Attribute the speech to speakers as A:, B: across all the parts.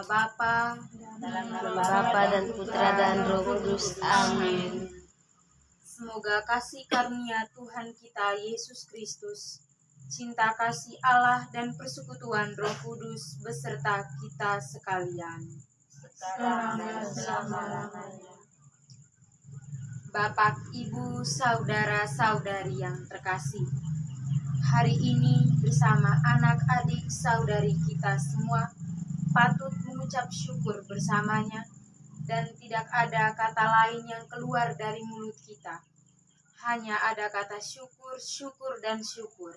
A: nama Bapa
B: dan Putra dan Roh Kudus. Amin.
A: Semoga kasih karunia Tuhan kita Yesus Kristus, cinta kasih Allah dan persekutuan Roh Kudus beserta kita sekalian.
B: Sekarang dan selama-lamanya.
A: Bapak, Ibu, saudara-saudari yang terkasih, hari ini bersama anak-adik saudari kita semua patut mengucap syukur bersamanya, dan tidak ada kata lain yang keluar dari mulut kita. Hanya ada kata syukur, syukur, dan syukur.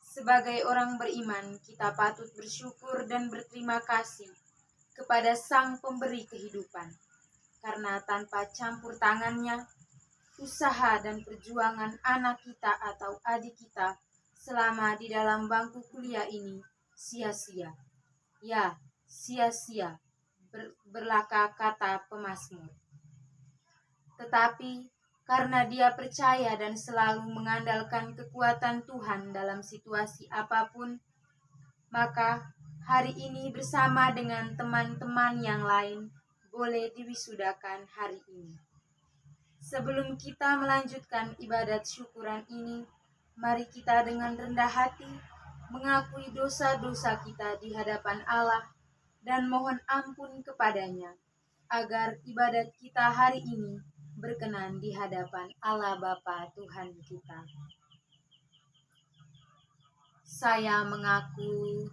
A: Sebagai orang beriman, kita patut bersyukur dan berterima kasih kepada Sang Pemberi kehidupan, karena tanpa campur tangannya, usaha dan perjuangan anak kita atau adik kita selama di dalam bangku kuliah ini sia-sia. Ya, sia-sia, berlaka kata pemazmur. Tetapi karena dia percaya dan selalu mengandalkan kekuatan Tuhan dalam situasi apapun, maka hari ini bersama dengan teman-teman yang lain boleh diwisudakan hari ini. Sebelum kita melanjutkan ibadat syukuran ini, mari kita dengan rendah hati mengakui dosa-dosa kita di hadapan Allah dan mohon ampun kepadanya, agar ibadat kita hari ini berkenan di hadapan Allah Bapa Tuhan kita. Saya mengaku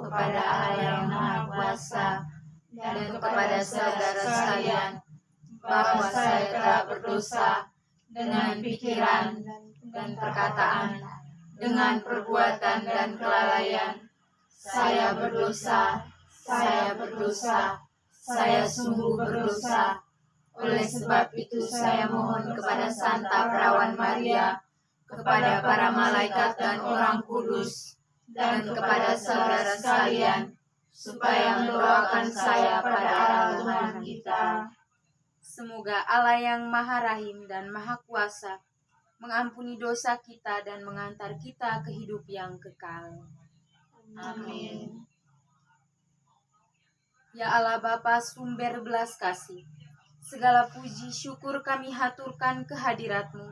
A: kepada Allah yang Maha Kuasa dan kepada saudara sekalian bahwa saya telah berdosa dengan pikiran dan perkataan, dengan perbuatan dan kelalaian. Saya berdosa, saya sungguh berdosa. Oleh sebab itu saya mohon kepada Santa Perawan Maria, kepada para malaikat dan orang kudus, dan kepada saudara sekalian, supaya mendoakan saya pada Allah Tuhan kita. Semoga Allah yang Maha Rahim dan Maha Kuasa mengampuni dosa kita dan mengantar kita ke hidup yang kekal.
B: Amin.
A: Ya Allah Bapa, sumber belas kasih, segala puji syukur kami haturkan kehadirat-Mu,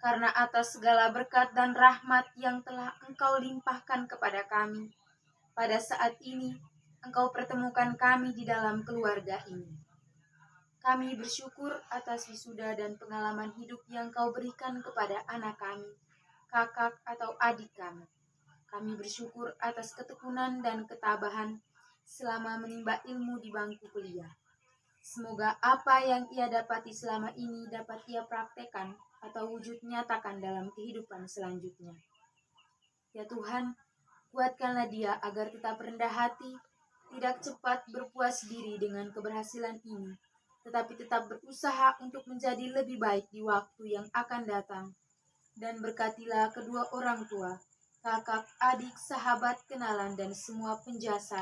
A: karena atas segala berkat dan rahmat yang telah Engkau limpahkan kepada kami. Pada saat ini, Engkau pertemukan kami di dalam keluarga ini. Kami bersyukur atas wisuda dan pengalaman hidup yang Kau berikan kepada anak kami, kakak atau adik kami. Kami bersyukur atas ketekunan dan ketabahan selama menimba ilmu di bangku kuliah. Semoga apa yang ia dapati selama ini dapat ia praktekkan atau wujud nyatakan dalam kehidupan selanjutnya. Ya Tuhan, kuatkanlah dia agar tetap rendah hati, tidak cepat berpuas diri dengan keberhasilan ini, tetapi tetap berusaha untuk menjadi lebih baik di waktu yang akan datang. Dan berkatilah kedua orang tua, kakak, adik, sahabat, kenalan, dan semua penjasa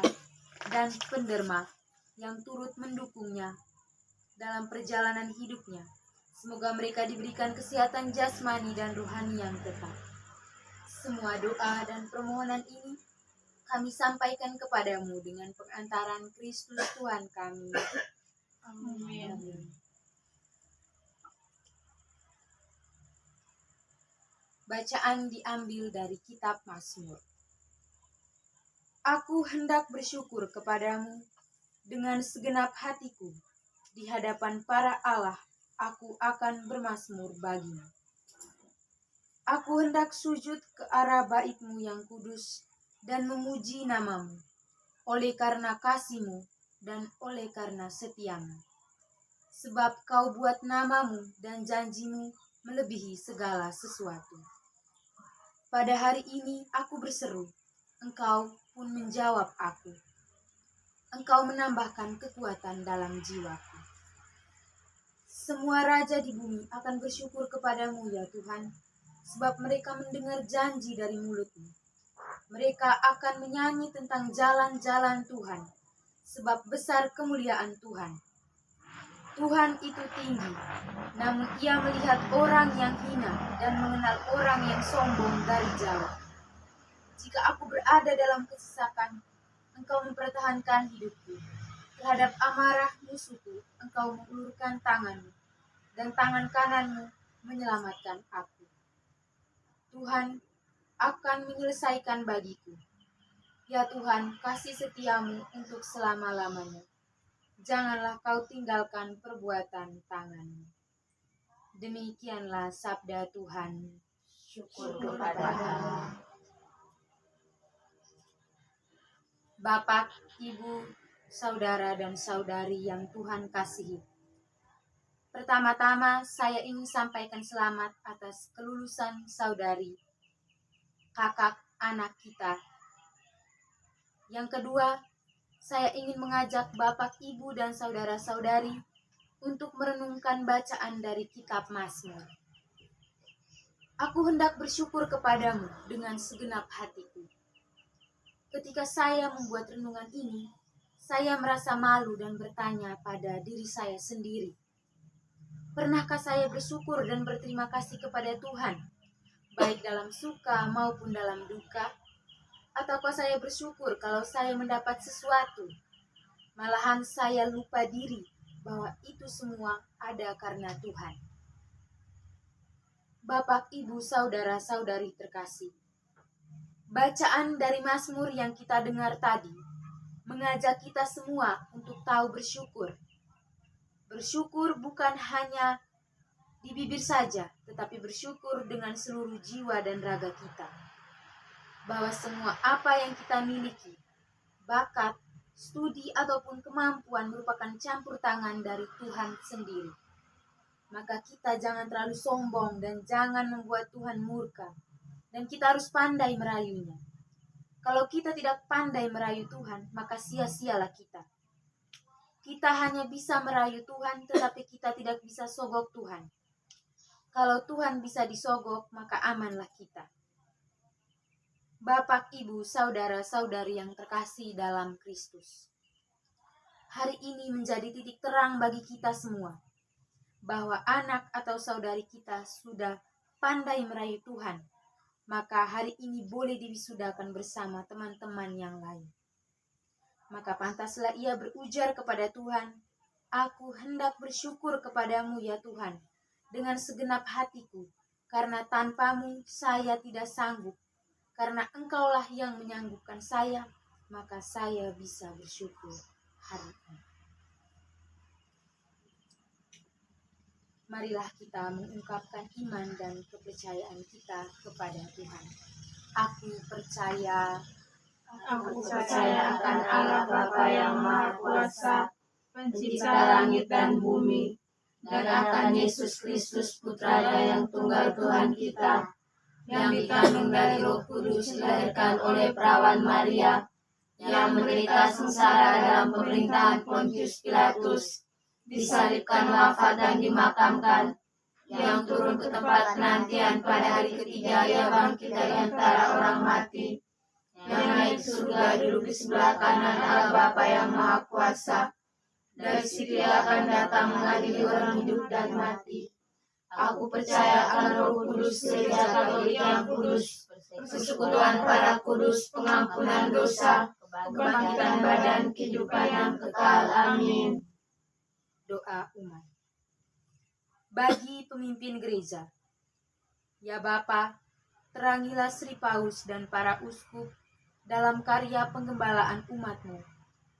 A: dan penderma yang turut mendukungnya dalam perjalanan hidupnya. Semoga mereka diberikan kesehatan jasmani dan rohani yang tetap. Semua doa dan permohonan ini kami sampaikan kepadamu dengan pengantaran Kristus Tuhan kami. Amin. Bacaan diambil dari kitab Mazmur. Aku hendak bersyukur kepadamu dengan segenap hatiku. Di hadapan para Allah, aku akan bermazmur bagimu. Aku hendak sujud ke arah bait-Mu yang kudus dan memuji nama-Mu, oleh karena kasih-Mu dan oleh karena setia-Mu. Sebab Kau buat nama-Mu dan janji-Mu melebihi segala sesuatu. Pada hari ini aku berseru, Engkau pun menjawab aku. Engkau menambahkan kekuatan dalam jiwaku. Semua raja di bumi akan bersyukur kepadamu ya Tuhan, sebab mereka mendengar janji dari mulut-Mu. Mereka akan menyanyi tentang jalan-jalan Tuhan, sebab besar kemuliaan Tuhan. Tuhan itu tinggi, namun Ia melihat orang yang hina dan mengenal orang yang sombong dari jauh. Jika aku berada dalam kesesakan, Engkau mempertahankan hidupku. Terhadap amarah musuhku, Engkau mengulurkan tanganmu, dan tangan kananmu menyelamatkan aku. Tuhan akan menyelesaikan bagiku. Ya Tuhan, kasih setiamu untuk selama-lamanya. Janganlah kau tinggalkan perbuatan tanganmu. Demikianlah sabda Tuhan.
B: Syukur kepada Allah.
A: Bapak, Ibu, saudara dan saudari yang Tuhan kasihi. Pertama-tama saya ingin sampaikan selamat atas kelulusan saudari, kakak anak kita. Yang kedua, saya ingin mengajak Bapak, Ibu, dan saudara-saudari untuk merenungkan bacaan dari kitab Mazmur. Aku hendak bersyukur kepadamu dengan segenap hatiku. Ketika saya membuat renungan ini, saya merasa malu dan bertanya pada diri saya sendiri. Pernahkah saya bersyukur dan berterima kasih kepada Tuhan, baik dalam suka maupun dalam duka? Ataukah saya bersyukur kalau saya mendapat sesuatu? Malahan saya lupa diri bahwa itu semua ada karena Tuhan. Bapak, Ibu, saudara-saudari terkasih, bacaan dari Mazmur yang kita dengar tadi mengajak kita semua untuk tahu bersyukur. Bersyukur bukan hanya di bibir saja, tetapi bersyukur dengan seluruh jiwa dan raga kita. Bahwa semua apa yang kita miliki, bakat, studi, ataupun kemampuan merupakan campur tangan dari Tuhan sendiri. Maka kita jangan terlalu sombong dan jangan membuat Tuhan murka. Dan kita harus pandai merayunya. Kalau kita tidak pandai merayu Tuhan, maka sia-sialah kita. Kita hanya bisa merayu Tuhan, tetapi kita tidak bisa sogok Tuhan. Kalau Tuhan bisa disogok, maka amanlah kita. Bapak, Ibu, saudara-saudari yang terkasih dalam Kristus. Hari ini menjadi titik terang bagi kita semua, bahwa anak atau saudari kita sudah pandai merayu Tuhan, maka hari ini boleh diwisudakan bersama teman-teman yang lain. Maka pantaslah ia berujar kepada Tuhan, "Aku hendak bersyukur kepadamu ya Tuhan, dengan segenap hatiku, karena tanpamu saya tidak sanggup. Karena Engkaulah yang menyanggupkan saya, maka saya bisa bersyukur hari ini." Marilah kita mengungkapkan iman dan kepercayaan kita kepada Tuhan. Aku percaya
B: akan Allah Bapa yang Maha Kuasa, Pencipta langit dan bumi, dan akan Yesus Kristus Putra yang tunggal Tuhan kita, yang dikandung dari Roh Kudus, dilahirkan oleh perawan Maria, yang menderita sengsara dalam pemerintahan Pontius Pilatus, disalibkan, wafat dan dimakamkan, yang turun ke tempat penantian pada hari ketiga, ia bangkit dari antara orang mati, yang naik surga duduk di sebelah kanan Allah Bapa yang Maha Kuasa. Dari situ ia akan datang mengadili orang hidup dan mati. Aku percaya akan Roh Kudus, Gereja Katolik yang kudus, persekutuan para kudus, pengampunan dosa, kebangkitan badan, kehidupan yang kekal. Amin.
A: Doa umat. Bagi pemimpin gereja, ya Bapa, terangilah Sri Paus dan para uskup dalam karya penggembalaan umat-Mu,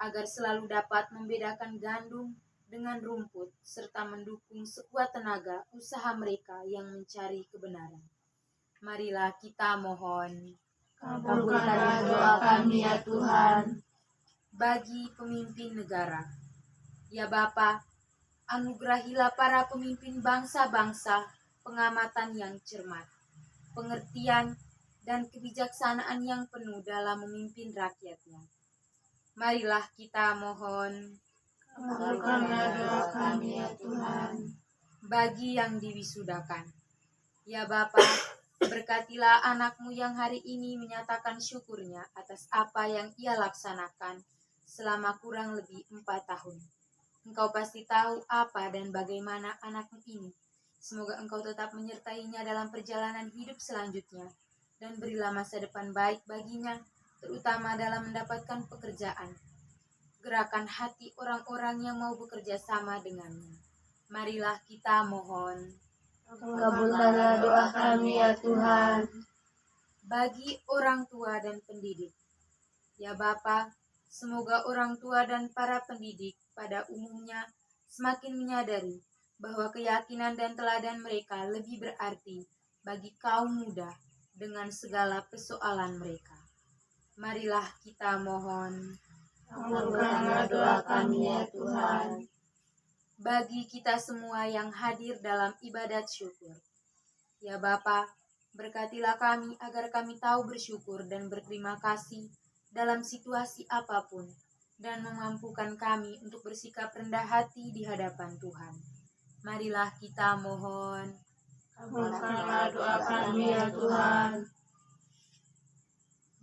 A: agar selalu dapat membedakan gandum dengan rumput, serta mendukung sekuat tenaga usaha mereka yang mencari kebenaran. Marilah kita mohon.
B: Kabulkanlah doa kami ya Tuhan.
A: Bagi pemimpin negara, ya Bapa, anugerahilah para pemimpin bangsa-bangsa pengamatan yang cermat, pengertian, dan kebijaksanaan yang penuh dalam memimpin rakyatnya. Marilah kita mohon.
B: Kabulkanlah doa kami ya Tuhan.
A: Bagi yang diwisudakan, ya Bapa, berkatilah anakmu yang hari ini menyatakan syukurnya atas apa yang ia laksanakan selama kurang lebih 4 tahun. Engkau pasti tahu apa dan bagaimana anakmu ini. Semoga Engkau tetap menyertainya dalam perjalanan hidup selanjutnya, dan berilah masa depan baik baginya, terutama dalam mendapatkan pekerjaan. Gerakan hati orang-orang yang mau bekerja sama dengannya. Marilah kita mohon.
B: Kabulkanlah doa kami ya Tuhan.
A: Bagi orang tua dan pendidik, ya Bapa, semoga orang tua dan para pendidik pada umumnya semakin menyadari bahwa keyakinan dan teladan mereka lebih berarti bagi kaum muda dengan segala persoalan mereka. Marilah kita mohon.
B: Kabulkanlah doa kami ya Tuhan.
A: Bagi kita semua yang hadir dalam ibadat syukur, ya Bapa, berkatilah kami agar kami tahu bersyukur dan berterima kasih dalam situasi apapun, dan memampukan kami untuk bersikap rendah hati di hadapan Tuhan. Marilah kita mohon.
B: Kabulkanlah doa kami ya Tuhan.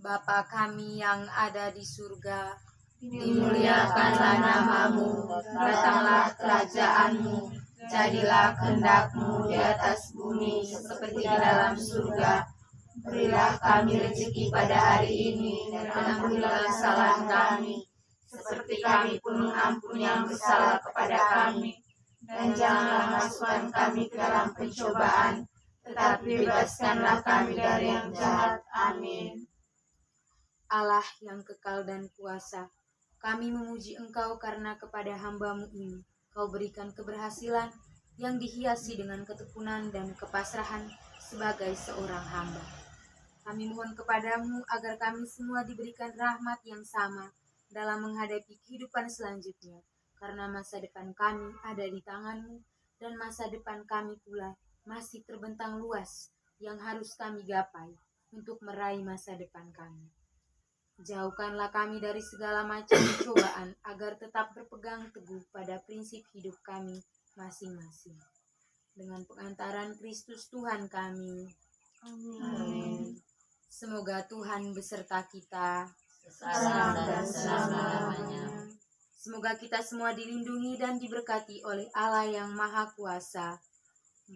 A: Bapa kami yang ada di surga,
B: Dimuliakanlah namamu, datanglah kerajaanmu, jadilah kehendak-Mu di atas bumi seperti di dalam surga. Berilah kami rezeki pada hari ini, dan ampunilah kesalahan kami, seperti kami pun mengampuni yang bersalah kepada kami. Dan janganlah masukkan kami ke dalam pencobaan, tetapi bebaskanlah kami dari yang jahat. Amin.
A: Allah yang kekal dan kuasa, kami memuji Engkau karena kepada hamba-Mu ini Kau berikan keberhasilan yang dihiasi dengan ketekunan dan kepasrahan sebagai seorang hamba. Kami mohon kepadamu agar kami semua diberikan rahmat yang sama dalam menghadapi kehidupan selanjutnya, karena masa depan kami ada di tangan-Mu dan masa depan kami pula masih terbentang luas yang harus kami gapai untuk meraih masa depan kami. Jauhkanlah kami dari segala macam cobaan agar tetap berpegang teguh pada prinsip hidup kami masing-masing. Dengan pengantaran Kristus Tuhan kami.
B: Amin.
A: Semoga Tuhan beserta kita.
B: Sekarang dan selama-lamanya.
A: Semoga kita semua dilindungi dan diberkati oleh Allah yang Maha Kuasa,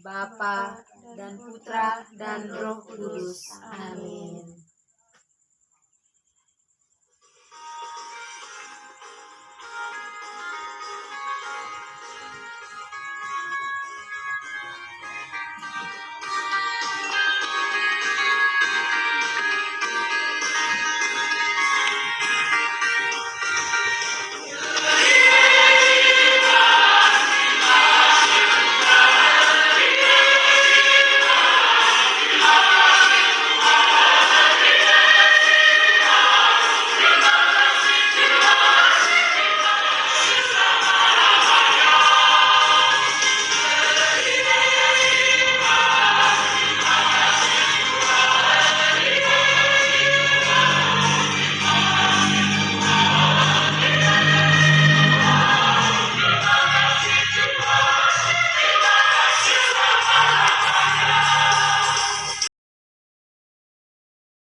A: Bapa dan Putra dan Roh Kudus. Amin.